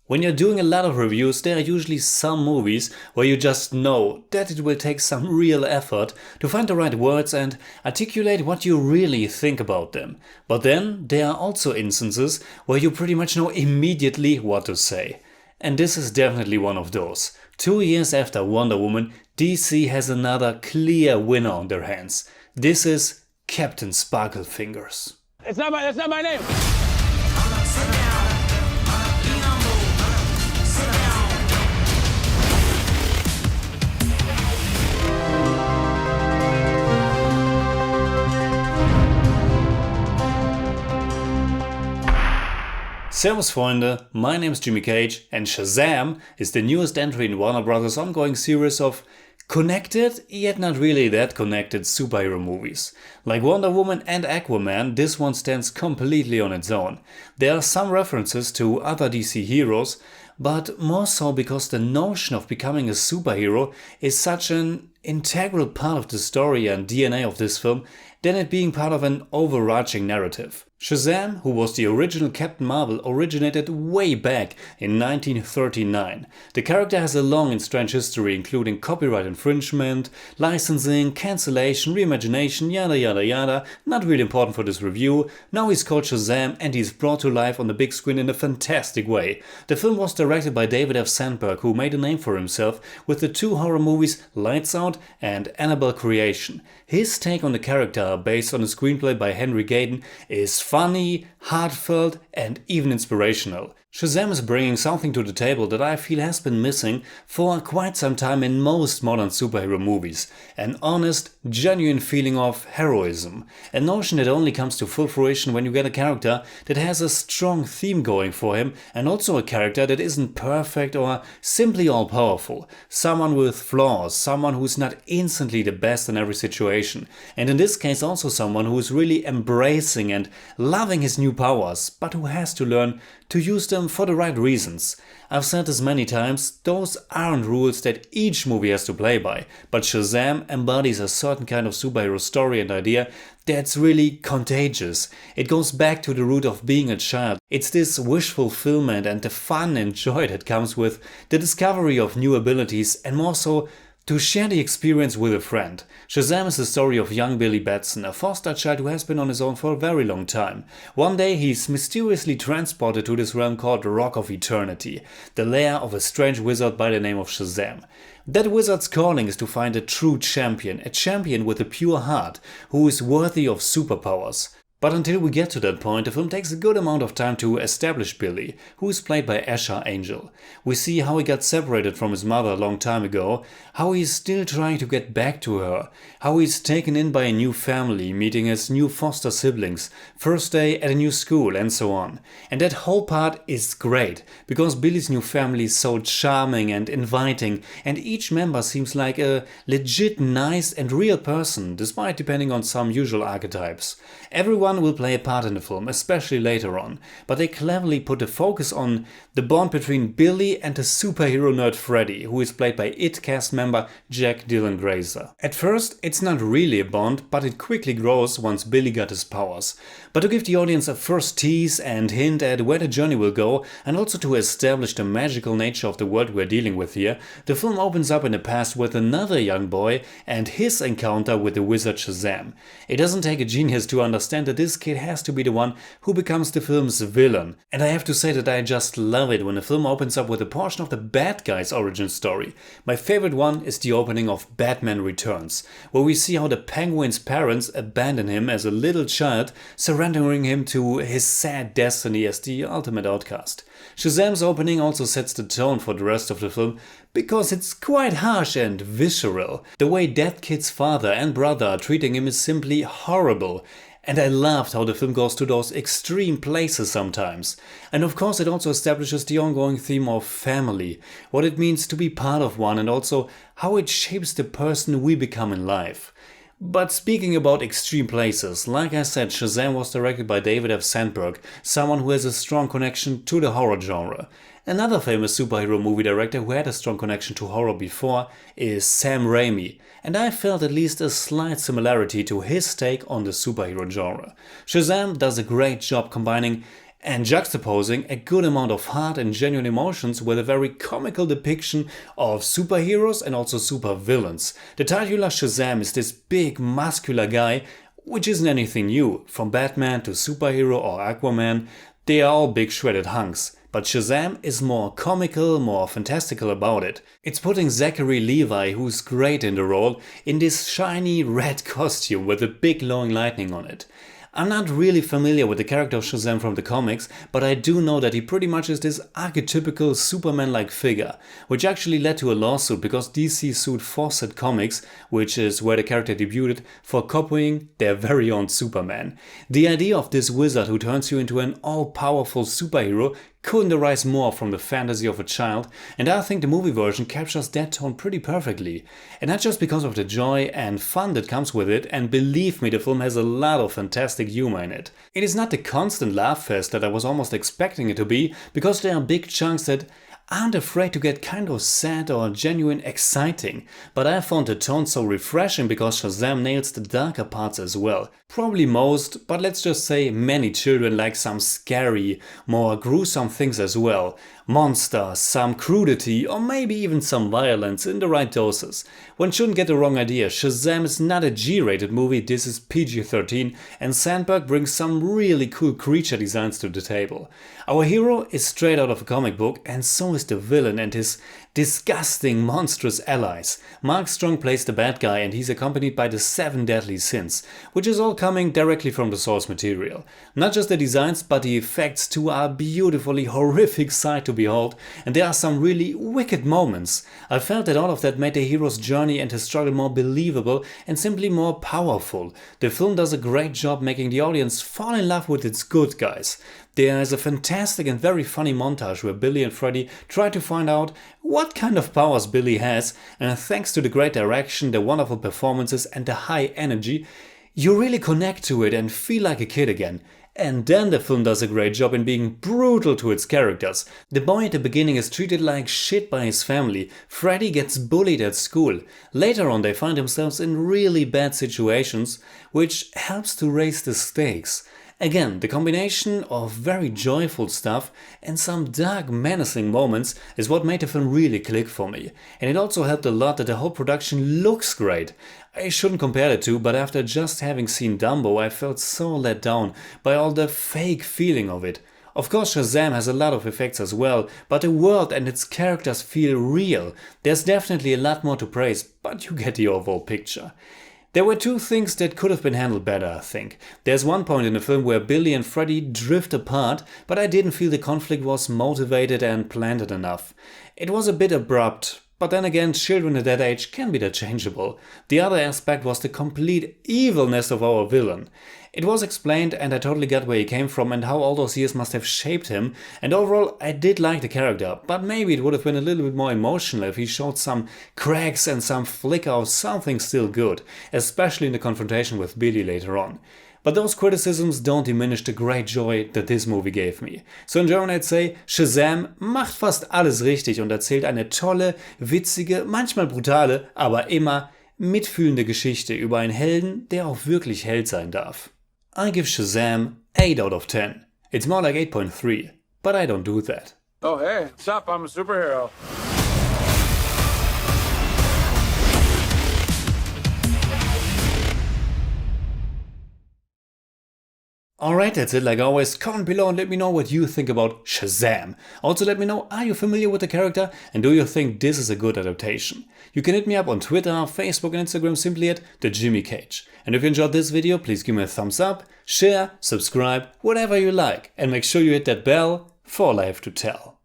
When you're doing a lot of reviews, there are usually some movies where you just know that it will take some real effort to find the right words and articulate what you really think about them. But then there are also instances where you pretty much know immediately what to say. And this is definitely one of those. 2 years after Wonder Woman, DC has another clear winner on their hands. This is Captain Sparklefingers. That's not my name. Servus Freunde, my name is Jimmy Cage and Shazam is the newest entry in Warner Bros.' ongoing series of connected, yet not really that connected superhero movies. Like Wonder Woman and Aquaman, this one stands completely on its own. There are some references to other DC heroes, but more so because the notion of becoming a superhero is such an integral part of the story and DNA of this film than it being part of an overarching narrative. Shazam, who was the original Captain Marvel, originated way back in 1939. The character has a long and strange history, including copyright infringement, licensing, cancellation, reimagination, yada yada yada. Not really important for this review. Now he's called Shazam and he's brought to life on the big screen in a fantastic way. The film was directed by David F. Sandberg, who made a name for himself with the 2 horror movies Lights Out and Annabelle Creation. His take on the character, based on a screenplay by Henry Gayden, is funny, heartfelt and even inspirational. Shazam is bringing something to the table that I feel has been missing for quite some time in most modern superhero movies. An honest, genuine feeling of heroism. A notion that only comes to full fruition when you get a character that has a strong theme going for him and also a character that isn't perfect or simply all-powerful. Someone with flaws, someone who's not instantly the best in every situation. And in this case also someone who is really embracing and loving his new powers, but who has to learn to use them for the right reasons. I've said this many times, those aren't rules that each movie has to play by, but Shazam embodies a certain kind of superhero story and idea that's really contagious. It goes back to the root of being a child. It's this wish fulfillment and the fun and joy that comes with the discovery of new abilities and more so to share the experience with a friend. Shazam is the story of young Billy Batson, a foster child who has been on his own for a very long time. One day he's mysteriously transported to this realm called the Rock of Eternity, the lair of a strange wizard by the name of Shazam. That wizard's calling is to find a true champion, a champion with a pure heart, who is worthy of superpowers. But until we get to that point, the film takes a good amount of time to establish Billy, who is played by Asher Angel. We see how he got separated from his mother a long time ago, how he's still trying to get back to her, how he's taken in by a new family, meeting his new foster siblings, first day at a new school and so on. And that whole part is great, because Billy's new family is so charming and inviting, and each member seems like a legit nice and real person, despite depending on some usual archetypes. Everyone will play a part in the film, especially later on, but they cleverly put the focus on the bond between Billy and the superhero nerd Freddy, who is played by IT cast member Jack Dylan Grazer. At first, it's not really a bond, but it quickly grows once Billy got his powers. But to give the audience a first tease and hint at where the journey will go, and also to establish the magical nature of the world we're dealing with here, the film opens up in the past with another young boy and his encounter with the wizard Shazam. It doesn't take a genius to understand that this kid has to be the one who becomes the film's villain. And I have to say that I just love it when a film opens up with a portion of the bad guy's origin story. My favorite one is the opening of Batman Returns, where we see how the Penguin's parents abandon him as a little child, surrendering him to his sad destiny as the ultimate outcast. Shazam's opening also sets the tone for the rest of the film because it's quite harsh and visceral. The way that kid's father and brother are treating him is simply horrible. And I loved how the film goes to those extreme places sometimes. And of course it also establishes the ongoing theme of family, what it means to be part of one and also how it shapes the person we become in life. But speaking about extreme places, like I said, Shazam was directed by David F. Sandberg, someone who has a strong connection to the horror genre. Another famous superhero movie director who had a strong connection to horror before is Sam Raimi, and I felt at least a slight similarity to his take on the superhero genre. Shazam does a great job combining and juxtaposing a good amount of heart and genuine emotions with a very comical depiction of superheroes and also supervillains. The titular Shazam is this big muscular guy, which isn't anything new. From Batman to superhero or Aquaman, they are all big shredded hunks. But Shazam is more comical, more fantastical about it. It's putting Zachary Levi, who's great in the role, in this shiny red costume with a big glowing lightning on it. I'm not really familiar with the character of Shazam from the comics, but I do know that he pretty much is this archetypical Superman-like figure, which actually led to a lawsuit because DC sued Fawcett Comics, which is where the character debuted, for copying their very own Superman. The idea of this wizard who turns you into an all-powerful superhero couldn't arise more from the fantasy of a child, and I think the movie version captures that tone pretty perfectly. And not just because of the joy and fun that comes with it, and believe me, the film has a lot of fantastic humor in it. It is not the constant laugh fest that I was almost expecting it to be, because there are big chunks that aren't afraid to get kind of sad or genuine exciting, but I found the tone so refreshing because Shazam nails the darker parts as well. Probably most, but let's just say many children like some scary, more gruesome things as well. Monsters, some crudity, or maybe even some violence in the right doses. One shouldn't get the wrong idea, Shazam is not a G-rated movie, this is PG-13, and Sandberg brings some really cool creature designs to the table. Our hero is straight out of a comic book, and so is the villain and his disgusting, monstrous allies. Mark Strong plays the bad guy and he's accompanied by the 7 deadly sins, which is all coming directly from the source material. Not just the designs, but the effects too are a beautifully horrific sight to behold, and there are some really wicked moments. I felt that all of that made the hero's journey and his struggle more believable and simply more powerful. The film does a great job making the audience fall in love with its good guys. There is a fantastic and very funny montage where Billy and Freddy try to find out what kind of powers Billy has, and thanks to the great direction, the wonderful performances and the high energy, you really connect to it and feel like a kid again. And then the film does a great job in being brutal to its characters. The boy at the beginning is treated like shit by his family, Freddy gets bullied at school. Later on they find themselves in really bad situations, which helps to raise the stakes. Again, the combination of very joyful stuff and some dark, menacing moments is what made the film really click for me. And it also helped a lot that the whole production looks great. I shouldn't compare the two, but after just having seen Dumbo, I felt so let down by all the fake feeling of it. Of course, Shazam has a lot of effects as well, but the world and its characters feel real. There's definitely a lot more to praise, but you get the overall picture. There were two things that could have been handled better, I think. There's one point in the film where Billy and Freddy drift apart, but I didn't feel the conflict was motivated and planted enough. It was a bit abrupt, but then again, children at that age can be that changeable. The other aspect was the complete evilness of our villain. It was explained and I totally got where he came from and how all those years must have shaped him, and overall I did like the character, but maybe it would have been a little bit more emotional if he showed some cracks and some flicker of something still good, especially in the confrontation with Billy later on. But those criticisms don't diminish the great joy that this movie gave me. So in German I'd say, Shazam macht fast alles richtig und erzählt eine tolle, witzige, manchmal brutale, aber immer mitfühlende Geschichte über einen Helden, der auch wirklich Held sein darf. I give Shazam 8 out of 10. It's more like 8.3, but I don't do that. Oh hey, what's up? I'm a superhero. Alright, that's it. Like always, comment below and let me know what you think about Shazam. Also let me know, are you familiar with the character and do you think this is a good adaptation? You can hit me up on Twitter, Facebook and Instagram simply at TheJimmyCage. And if you enjoyed this video, please give me a thumbs up, share, subscribe, whatever you like, and make sure you hit that bell for all I have to tell.